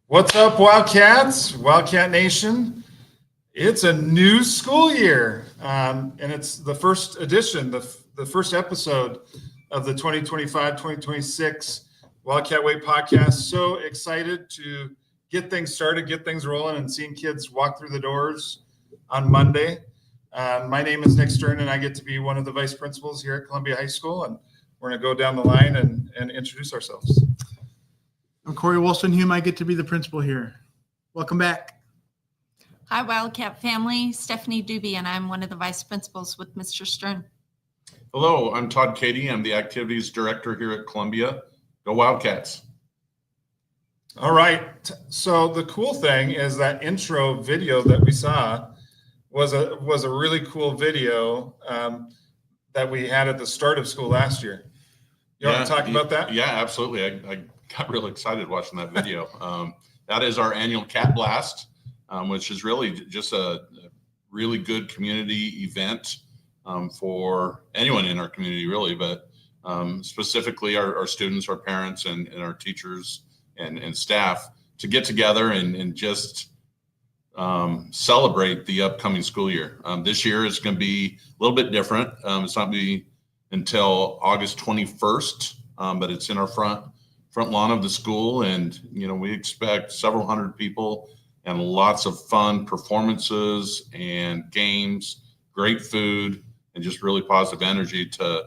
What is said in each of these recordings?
What's up, Wildcats, Wildcat Nation? It's a new school year, and it's the first edition, the first episode of the 2025-2026 Wildcat Way Podcast. So excited to get things started, get things rolling, and seeing kids walk through the doors on Monday. My name is Nick Stern, and I get to be one of the vice principals here at Columbia High School, and we're going to go down the line and introduce ourselves. I'm Corey Wolstenhume. I get to be the principal here. Welcome back. Hi, Wildcat family. Stephanie Doobie, and I'm one of the vice principals with Mr. Stern. Hello, I'm Todd Cady. I'm the activities director here at Columbia. Go Wildcats. All right. So the cool thing is that intro video that we saw was a really cool video that we had at the start of school last year. You want to talk about that? Yeah, absolutely. I got really excited watching that video. That is our annual Cat Blast, which is really just a really good community event for anyone in our community, really, but specifically our students, our parents, and our teachers and staff to get together and just celebrate the upcoming school year. This year is going to be a little bit different. It's not going to be until August 21st, but it's in our front lawn of the school, and we expect several hundred people and lots of fun performances and games, great food, and just really positive energy to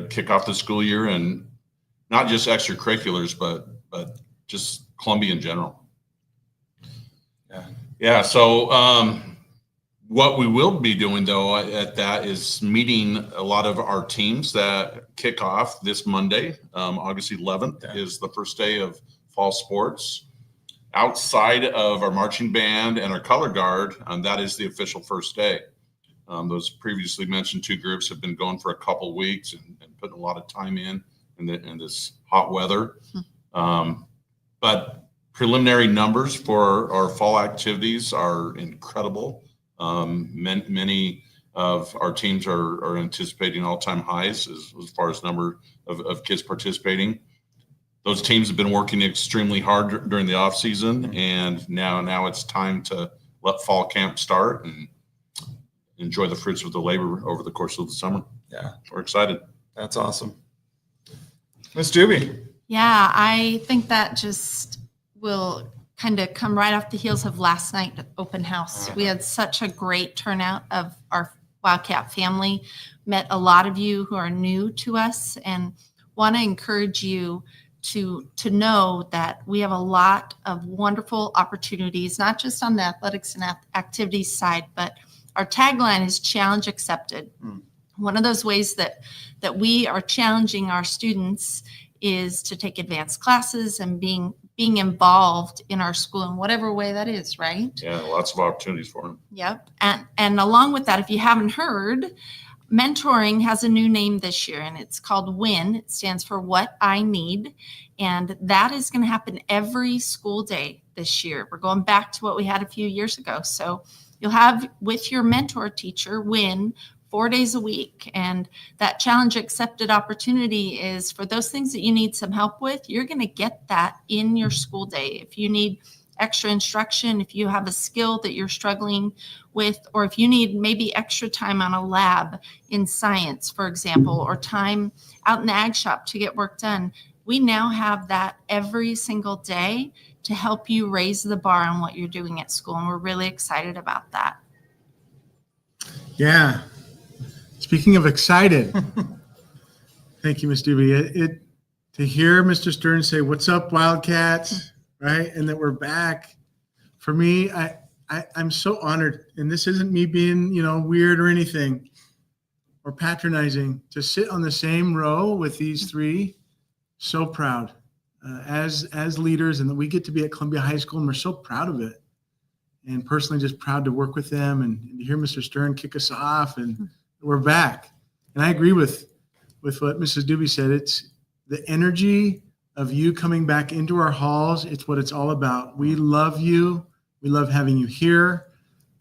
kick off the school year, and not just extracurriculars, but just Columbia in general. Yeah. So what we will be doing though at that is meeting a lot of our teams that kick off this Monday. August 11th is the first day of fall sports. Outside of our marching band and our color guard, that is the official first day. Those previously mentioned two groups have been going for a couple weeks and putting a lot of time in this hot weather. But preliminary numbers for our fall activities are incredible. Many of our teams are anticipating all-time highs as far as number of kids participating. Those teams have been working extremely hard during the off season, and now it's time to let fall camp start and enjoy the fruits of the labor over the course of the summer. Yeah, we're excited. That's awesome. Ms. Doobie. Yeah, I think that just will kind of come right off the heels of last night at open house. We had such a great turnout of our Wildcat family, met a lot of you who are new to us, and want to encourage you to know that we have a lot of wonderful opportunities, not just on the athletics and activities side, but our tagline is challenge accepted. One of those ways that we are challenging our students is to take advanced classes and being involved in our school in whatever way that is, right? Yeah, lots of opportunities for them. Yep. And along with that, if you haven't heard, mentoring has a new name this year, and it's called WIN. It stands for What I Need. And that is going to happen every school day this year. We're going back to what we had a few years ago. So you'll have with your mentor teacher, WIN, 4 days a week. And that challenge accepted opportunity is for those things that you need some help with, you're going to get that in your school day. If you need extra instruction, if you have a skill that you're struggling with, or if you need maybe extra time on a lab in science, for example, or time out in the ag shop to get work done, we now have that every single day to help you raise the bar on what you're doing at school. And we're really excited about that. Yeah. Speaking of excited, thank you, Ms. Doobie. To hear Mr. Stern say, "What's up, Wildcats?" right, and that we're back. For me, I'm so honored, and this isn't me being weird or anything or patronizing. To sit on the same row with these three, so proud as leaders, and that we get to be at Columbia High School, and we're so proud of it. And personally, just proud to work with them and to hear Mr. Stern kick us off, and we're back. And I agree with what Mrs. Doobie said. It's the energy of you coming back into our halls. It's what it's all about. We love you. We love having you here.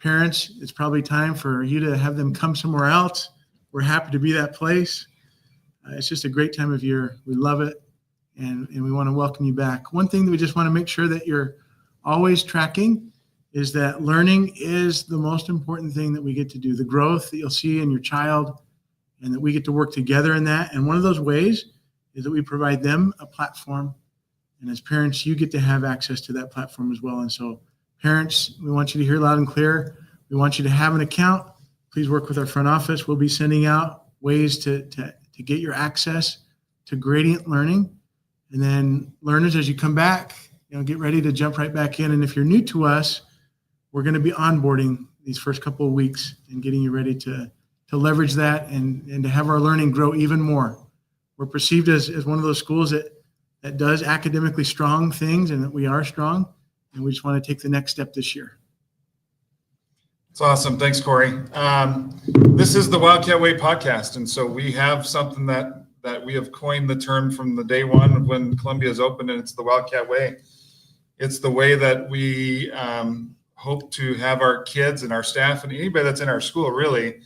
Parents, it's probably time for you to have them come somewhere else. We're happy to be that place. It's just a great time of year. We love it. and we want to welcome you back. One thing that we just want to make sure that you're always tracking is that learning is the most important thing that we get to do. The growth that you'll see in your child, and that we get to work together in that. And one of those ways is that we provide them a platform. And as parents, you get to have access to that platform as well. And so parents, we want you to hear loud and clear. We want you to have an account. Please work with our front office. We'll be sending out ways to get your access to Gradient Learning. And then learners, as you come back, get ready to jump right back in. And if you're new to us, we're going to be onboarding these first couple of weeks and getting you ready to leverage that and to have our learning grow even more. We're perceived as one of those schools that does academically strong things, and that we are strong. And we just want to take the next step this year. It's awesome. Thanks, Corey. This is the Wildcat Way Podcast. And so we have something that we have coined the term from the day one when Columbia's opened, and it's the Wildcat Way. It's the way that we hope to have our kids and our staff and anybody that's in our school really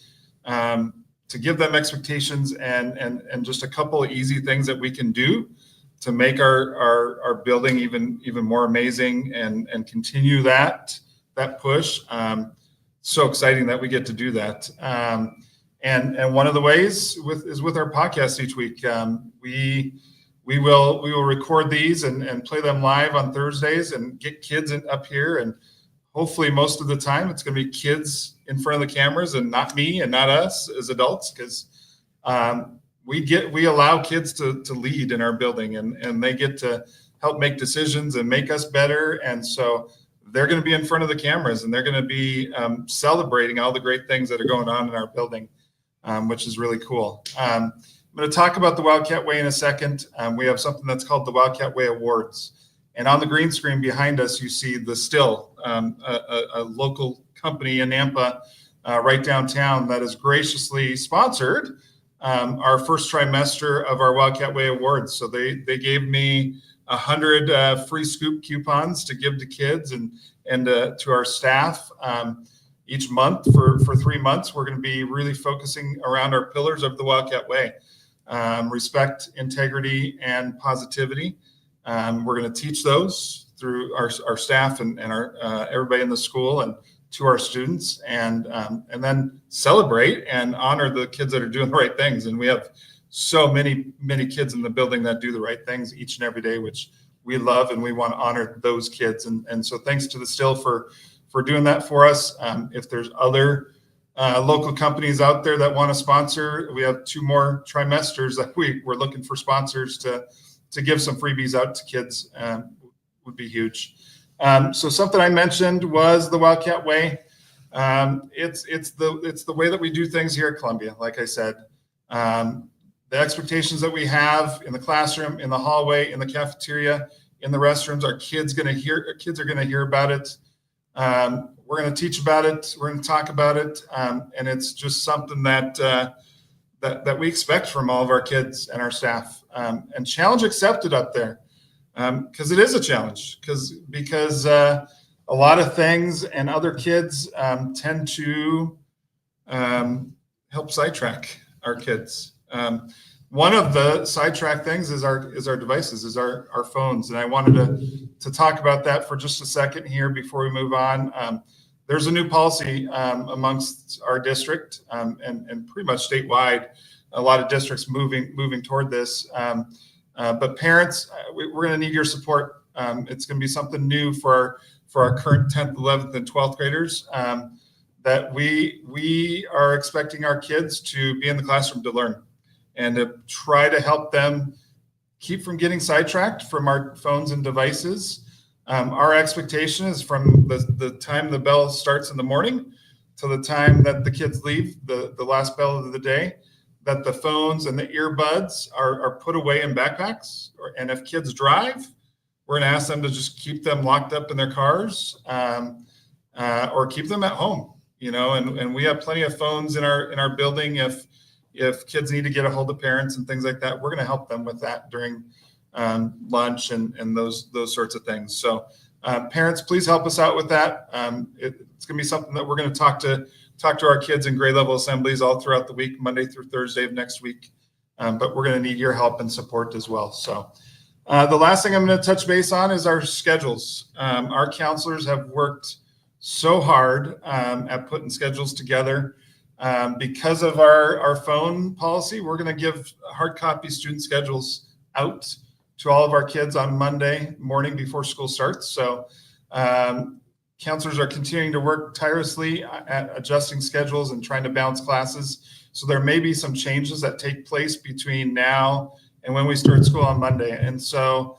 to give them expectations and just a couple of easy things that we can do to make our building even more amazing and continue that push. So exciting that we get to do that. And one of the ways is with our podcast each week. We will record these and play them live on Thursdays and get kids up here, and hopefully most of the time it's going to be kids in front of the cameras and not me and not us as adults, because we allow kids to lead in our building, and they get to help make decisions and make us better. And so they're going to be in front of the cameras, and they're going to be celebrating all the great things that are going on in our building, which is really cool. I'm going to talk about the Wildcat Way in a second. We have something that's called the Wildcat Way Awards. And on the green screen behind us, you see the Still, a local company in Nampa, right downtown, that has graciously sponsored our first trimester of our Wildcat Way Awards. So they gave me 100 free scoop coupons to give to kids and to our staff each month for 3 months. We're going to be really focusing around our pillars of the Wildcat Way: respect, integrity, and positivity. We're going to teach those through our staff and our everybody in the school and to our students, and then celebrate and honor the kids that are doing the right things. And we have so many kids in the building that do the right things each and every day, which we love, and we want to honor those kids. And so thanks to the Still for doing that for us. If there's other local companies out there that want to sponsor, we have 2 more trimesters that we're looking for sponsors to give some freebies out to kids. Would be huge. So something I mentioned was the Wildcat Way. It's the way that we do things here at Columbia. Like I said, the expectations that we have in the classroom, in the hallway, in the cafeteria, in the restrooms, kids are going to hear about it. We're going to teach about it. We're going to talk about it. And it's just something that we expect from all of our kids and our staff. And challenge accepted up there. Because it is a challenge, because a lot of things and other kids tend to help sidetrack our kids. One of the sidetrack things is our devices, is our phones, and I wanted to talk about that for just a second here before we move on. There's a new policy amongst our district and pretty much statewide. A lot of districts moving toward this. But parents, we're going to need your support. It's going to be something new for our current 10th, 11th, and 12th graders, that we are expecting our kids to be in the classroom to learn and to try to help them keep from getting sidetracked from our phones and devices. Our expectation is from the time the bell starts in the morning to the time that the kids leave, the last bell of the day, that the phones and the earbuds are put away in backpacks. And if kids drive, we're going to ask them to just keep them locked up in their cars, or keep them at home. And we have plenty of phones in our building. If kids need to get a hold of parents and things like that, we're going to help them with that during lunch and those sorts of things. So parents, please help us out with that. It's going to be something that we're going to talk to our kids in grade level assemblies all throughout the week, Monday through Thursday of next week. But we're going to need your help and support as well. So The last thing I'm going to touch base on is our schedules. Our counselors have worked so hard at putting schedules together. Because of our phone policy, we're going to give hard copy student schedules out to all of our kids on Monday morning before school starts. So counselors are continuing to work tirelessly at adjusting schedules and trying to balance classes. So there may be some changes that take place between now and when we start school on Monday. And so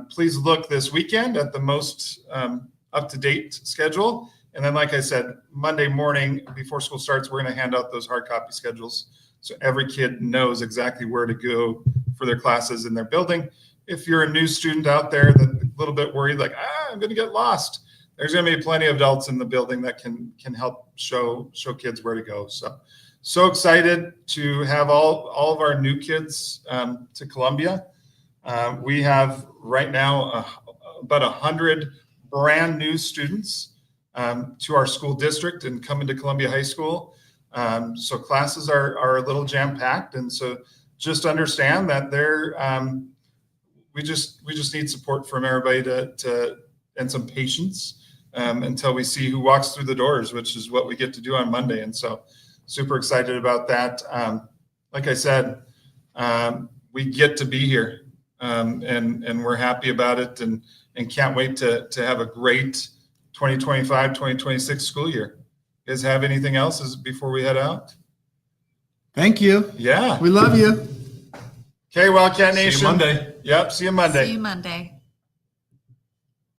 please look this weekend at the most up-to-date schedule. And then, like I said, Monday morning before school starts, we're going to hand out those hard copy schedules so every kid knows exactly where to go for their classes in their building. If you're a new student out there that's a little bit worried, like, I'm going to get lost, there's going to be plenty of adults in the building that can help show kids where to go. So excited to have all of our new kids to Columbia. We have right now about 100 brand new students to our school district and coming to Columbia High School. So classes are a little jam-packed, and so just understand that we just need support from everybody to and some patience until we see who walks through the doors, which is what we get to do on Monday. And so super excited about that. Like I said, we get to be here, and we're happy about it, and can't wait to have a great 2025-2026 school year. You guys have anything else before we head out? Thank you. Yeah. We love you. Okay, Wildcat Nation. See you Monday. Yep, see you Monday. See you Monday.